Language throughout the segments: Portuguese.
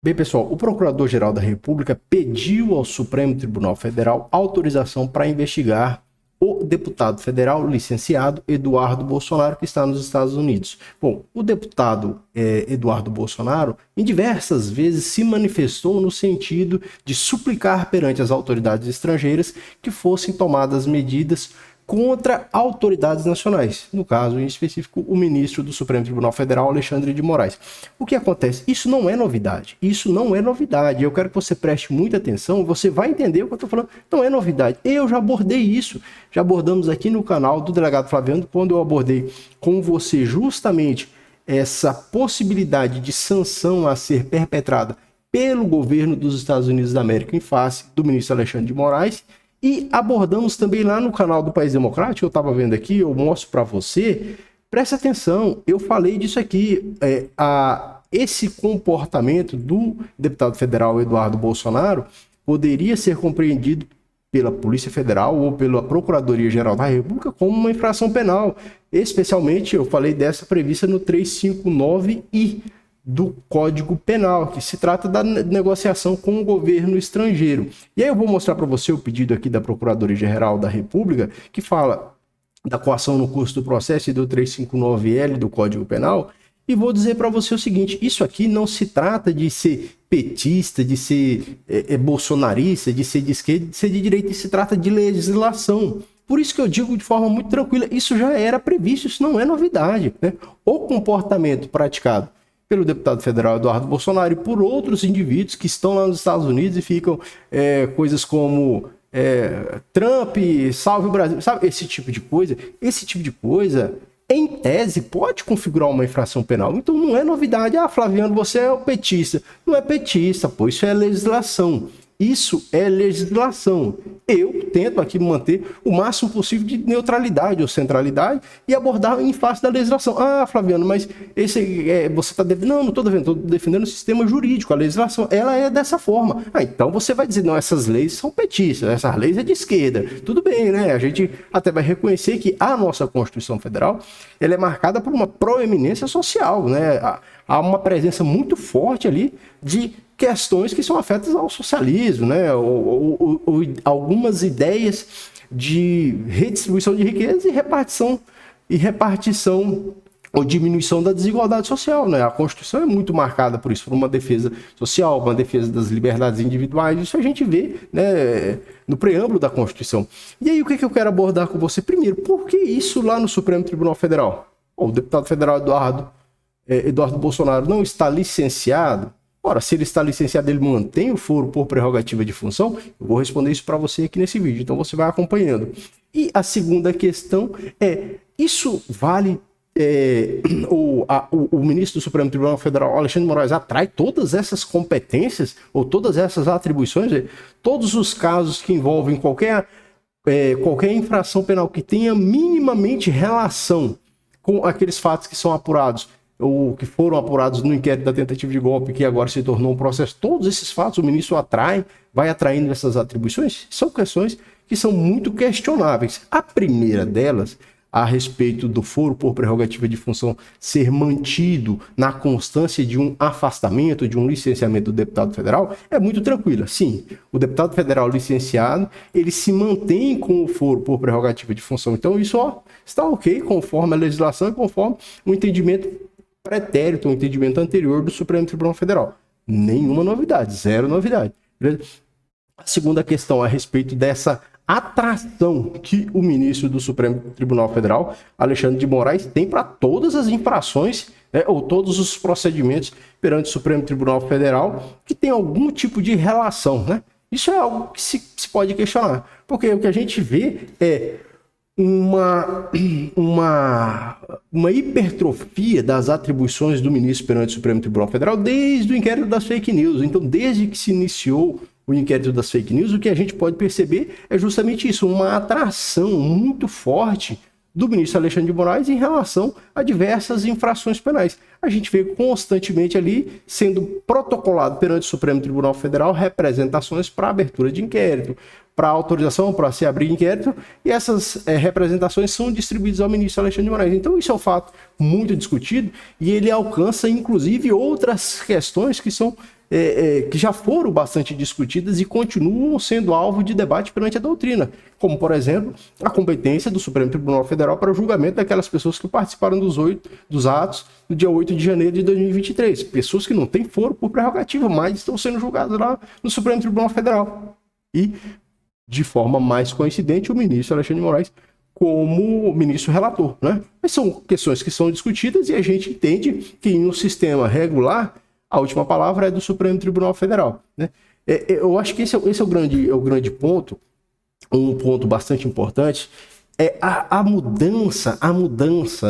Bem, pessoal, o Procurador-Geral da República pediu ao Supremo Tribunal Federal autorização para investigar o deputado federal licenciado Eduardo Bolsonaro, que está nos Estados Unidos. Bom, o deputado Eduardo Bolsonaro, em diversas vezes, se manifestou no sentido de suplicar perante as autoridades estrangeiras que fossem tomadas medidas contra autoridades nacionais, no caso em específico o ministro do Supremo Tribunal Federal, Alexandre de Moraes. O que acontece? Isso não é novidade, eu quero que você preste muita atenção, você vai entender o que eu estou falando, não é novidade, eu já abordei isso, já abordamos aqui no canal do Delegado Flaviano, quando eu abordei com você justamente essa possibilidade de sanção a ser perpetrada pelo governo dos Estados Unidos da América em face do ministro Alexandre de Moraes. E abordamos também lá no canal do País Democrático, eu estava vendo aqui, eu mostro para você, presta atenção, eu falei disso aqui, esse comportamento do deputado federal Eduardo Bolsonaro poderia ser compreendido pela Polícia Federal ou pela Procuradoria-Geral da República como uma infração penal, especialmente, eu falei dessa prevista no 359-I do Código Penal, que se trata da negociação com o governo estrangeiro. E aí eu vou mostrar para você o pedido aqui da Procuradoria-Geral da República, que fala da coação no curso do processo e do 359L do Código Penal, e vou dizer para você o seguinte, isso aqui não se trata de ser petista, de ser bolsonarista, de ser de esquerda, de ser de direita, se trata de legislação. Por isso que eu digo de forma muito tranquila, isso já era previsto, isso não é novidade, né? O comportamento praticado pelo deputado federal Eduardo Bolsonaro e por outros indivíduos que estão lá nos Estados Unidos e ficam coisas como Trump, salve o Brasil, sabe? Esse tipo de coisa, em tese, pode configurar uma infração penal. Então não é novidade. Flaviano, você é o petista. Não é petista, pô, isso é legislação. Isso é legislação. Eu tento aqui manter o máximo possível de neutralidade ou centralidade e abordar em face da legislação. Flaviano, mas você está defendendo... Não estou defendendo, estou defendendo o sistema jurídico. A legislação, ela é dessa forma. Então você vai dizer, não, essas leis são petistas, essas leis é de esquerda. Tudo bem, né? A gente até vai reconhecer que a nossa Constituição Federal, ela é marcada por uma proeminência social, né? Há uma presença muito forte ali de questões que são afetas ao socialismo, né? ou algumas ideias de redistribuição de riqueza e repartição ou diminuição da desigualdade social, né? A Constituição é muito marcada por isso, por uma defesa social, uma defesa das liberdades individuais, isso a gente vê, né, no preâmbulo da Constituição. E aí o que eu quero abordar com você? Primeiro, por que isso lá no Supremo Tribunal Federal? O deputado federal Eduardo Bolsonaro não está licenciado? Ora, se ele está licenciado, ele mantém o foro por prerrogativa de função? Eu vou responder isso para você aqui nesse vídeo, então você vai acompanhando. E a segunda questão isso vale... o ministro do Supremo Tribunal Federal, Alexandre de Moraes, atrai todas essas competências ou todas essas atribuições, todos os casos que envolvem qualquer infração penal que tenha minimamente relação com aqueles fatos que são apurados ou que foram apurados no inquérito da tentativa de golpe, que agora se tornou um processo, todos esses fatos o ministro vai atraindo essas atribuições, são questões que são muito questionáveis. A primeira delas, a respeito do foro por prerrogativa de função ser mantido na constância de um afastamento, de um licenciamento do deputado federal, é muito tranquila. Sim, o deputado federal licenciado, ele se mantém com o foro por prerrogativa de função. Então isso está ok, conforme a legislação e conforme o entendimento pretérito, o entendimento anterior do Supremo Tribunal Federal. Nenhuma novidade, zero novidade. A segunda questão a respeito dessa atração que o ministro do Supremo Tribunal Federal, Alexandre de Moraes, tem para todas as infrações, né, ou todos os procedimentos perante o Supremo Tribunal Federal que tem algum tipo de relação, né? Isso é algo que se pode questionar, porque o que a gente vê é uma hipertrofia das atribuições do ministro perante o Supremo Tribunal Federal desde o inquérito das fake news. Então, desde que se iniciou o inquérito das fake news, o que a gente pode perceber é justamente isso, uma atração muito forte do ministro Alexandre de Moraes em relação a diversas infrações penais. A gente vê constantemente ali sendo protocolado perante o Supremo Tribunal Federal representações para abertura de inquérito, para autorização, para se abrir inquérito, e essas representações são distribuídas ao ministro Alexandre de Moraes. Então isso é um fato muito discutido e ele alcança inclusive outras questões que são que já foram bastante discutidas e continuam sendo alvo de debate perante a doutrina, como, por exemplo, a competência do Supremo Tribunal Federal para o julgamento daquelas pessoas que participaram dos atos no dia 8 de janeiro de 2023. Pessoas que não têm foro por prerrogativa, mas estão sendo julgadas lá no Supremo Tribunal Federal. E, de forma mais coincidente, o ministro Alexandre de Moraes como ministro relator, né? Mas são questões que são discutidas e a gente entende que em um sistema regular a última palavra é do Supremo Tribunal Federal, né? Eu acho que esse é o grande ponto, um ponto bastante importante, é a mudança,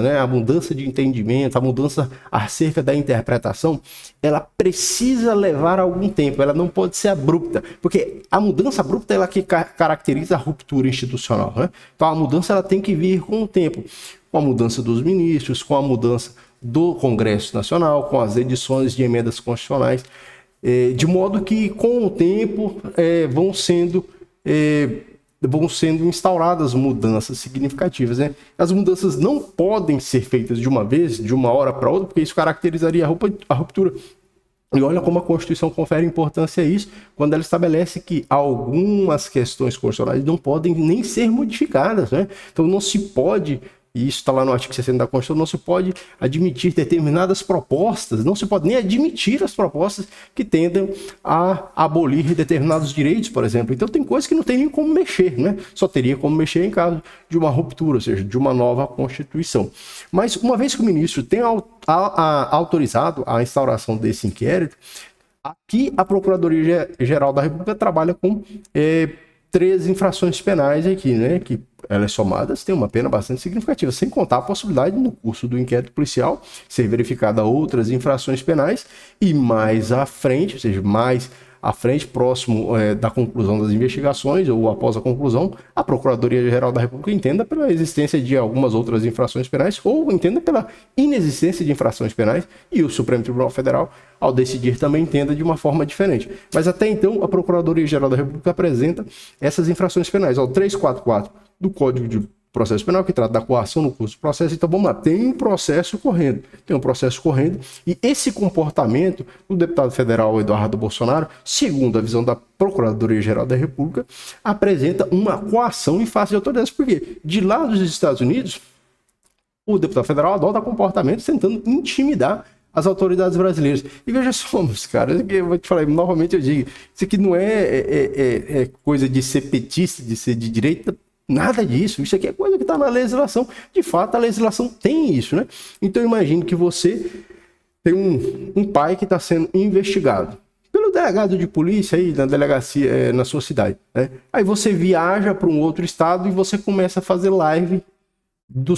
né? A mudança de entendimento, a mudança acerca da interpretação, ela precisa levar algum tempo, ela não pode ser abrupta, porque a mudança abrupta é ela que caracteriza a ruptura institucional, né? Então a mudança ela tem que vir com o tempo, com a mudança dos ministros, com a mudança do Congresso Nacional, com as edições de emendas constitucionais, de modo que com o tempo vão sendo instauradas mudanças significativas, né? As mudanças não podem ser feitas de uma vez, de uma hora para outra, porque isso caracterizaria a ruptura. E olha como a Constituição confere importância a isso, quando ela estabelece que algumas questões constitucionais não podem nem ser modificadas, né? Então não se pode, e isso está lá no artigo 60 da Constituição, não se pode admitir determinadas propostas, não se pode nem admitir as propostas que tendam a abolir determinados direitos, por exemplo. Então tem coisas que não tem nem como mexer, né? Só teria como mexer em caso de uma ruptura, ou seja, de uma nova Constituição. Mas uma vez que o ministro tem autorizado a instauração desse inquérito, aqui a Procuradoria-Geral da República trabalha com 3 infrações penais aqui, né? Que elas somadas têm uma pena bastante significativa, sem contar a possibilidade, no curso do inquérito policial, ser verificada outras infrações penais e mais à frente, ou seja, mais à frente, próximo da conclusão das investigações ou após a conclusão, a Procuradoria-Geral da República entenda pela existência de algumas outras infrações penais ou entenda pela inexistência de infrações penais e o Supremo Tribunal Federal, ao decidir, também entenda de uma forma diferente. Mas até então, a Procuradoria-Geral da República apresenta essas infrações penais, o 344 do Código de Processo Penal, que trata da coação no curso do processo. Então vamos lá, tem um processo correndo, e esse comportamento do deputado federal Eduardo Bolsonaro, segundo a visão da Procuradoria-Geral da República, apresenta uma coação em face de autoridades, porque de lá dos Estados Unidos, o deputado federal adota comportamentos tentando intimidar as autoridades brasileiras. E veja só, meus caras, eu vou te falar, novamente eu digo, isso aqui não é coisa de ser petista, de ser de direita, nada disso. Isso aqui é coisa que está na legislação. De fato, a legislação tem isso, né? Então, imagine que você tem um pai que está sendo investigado pelo delegado de polícia aí na delegacia, na sua cidade, né? Aí você viaja para um outro estado e você começa a fazer live do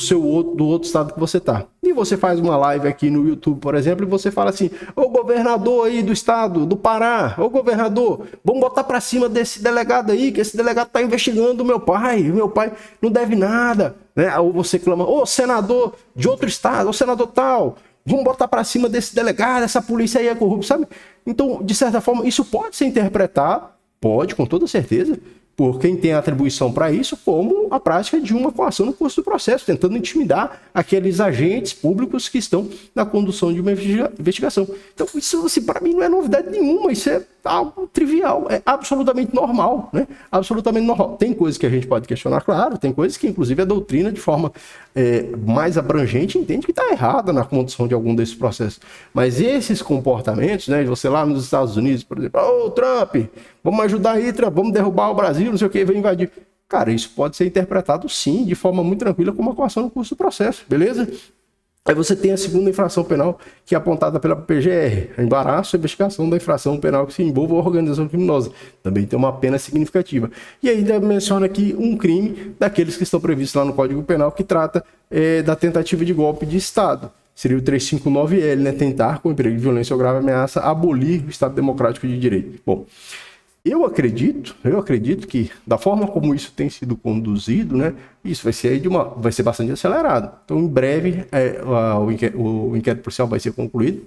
outro estado que você tá. E você faz uma live aqui no YouTube, por exemplo, e você fala assim: ô governador aí do estado do Pará, ô governador, vamos botar pra cima desse delegado aí, que esse delegado tá investigando o meu pai não deve nada, né? Ou você clama: ô senador de outro estado, ô senador tal, vamos botar pra cima desse delegado, essa polícia aí é corrupta, sabe? Então, de certa forma, isso pode ser interpretado, pode, com toda certeza, por quem tem atribuição para isso, como a prática de uma coação no curso do processo, tentando intimidar aqueles agentes públicos que estão na condução de uma investigação. Então, isso, assim, para mim não é novidade nenhuma, isso é algo trivial, é absolutamente normal, né? Absolutamente normal. Tem coisas que a gente pode questionar, claro, tem coisas que, inclusive, a doutrina, de forma mais abrangente, entende que está errada na condução de algum desses processos. Mas esses comportamentos, né, você lá nos Estados Unidos, por exemplo: ô Trump, vamos ajudar aí, Trump, vamos derrubar o Brasil, não sei o que, vem invadir. Cara, isso pode ser interpretado, sim, de forma muito tranquila, como uma coação no curso do processo, beleza? Aí você tem a segunda infração penal, que é apontada pela PGR, embaraço e investigação da infração penal que se envolva a organização criminosa. Também tem uma pena significativa. E ainda menciona aqui um crime daqueles que estão previstos lá no Código Penal, que trata da tentativa de golpe de Estado. Seria o 359L, né? Tentar, com perigo de violência ou grave ameaça, abolir o Estado Democrático de Direito. Bom, eu acredito que, da forma como isso tem sido conduzido, né, isso vai ser bastante acelerado. Então, em breve, o inquérito policial vai ser concluído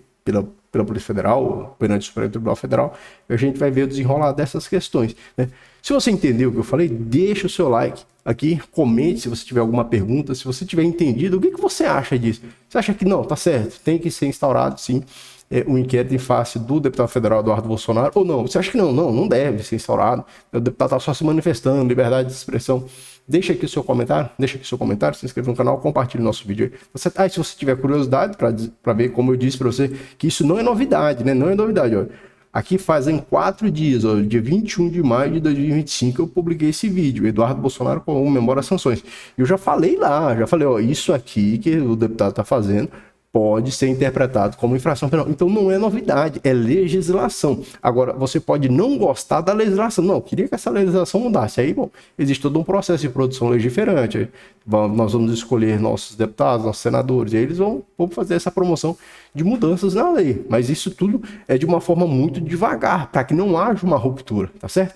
pela Polícia Federal, perante o Supremo Tribunal Federal, e a gente vai ver o desenrolar dessas questões, né? Se você entendeu o que eu falei, deixa o seu like aqui, comente se você tiver alguma pergunta, se você tiver entendido, o que você acha disso? Você acha que não, tá certo, tem que ser instaurado sim um inquérito em face do deputado federal Eduardo Bolsonaro, ou não? Você acha que não deve ser instaurado, o deputado está só se manifestando, liberdade de expressão? Deixa aqui o seu comentário, se inscreva no canal, compartilhe o nosse vídeo aí. Se você tiver curiosidade para ver, como eu disse para você, que isso não é novidade, né? Não é novidade, ó. Aqui fazem 4 dias, ó, dia 21 de maio de 2025, eu publiquei esse vídeo, Eduardo Bolsonaro comemora as sanções. Eu já falei lá, ó, isso aqui que o deputado está fazendo pode ser interpretado como infração penal. Então não é novidade, é legislação. Agora, você pode não gostar da legislação. Não, queria que essa legislação mudasse. Aí, bom, existe todo um processo de produção legiferante. Nós vamos escolher nossos deputados, nossos senadores, e aí eles vão fazer essa promoção de mudanças na lei. Mas isso tudo é de uma forma muito devagar, para que não haja uma ruptura, tá certo?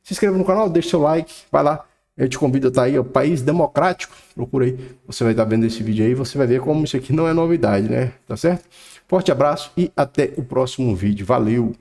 Se inscreva no canal, deixe seu like, vai lá. Eu te convido a estar aí, ó, País Democrático, procura aí, você vai estar vendo esse vídeo aí, você vai ver como isso aqui não é novidade, né? Tá certo? Forte abraço e até o próximo vídeo. Valeu!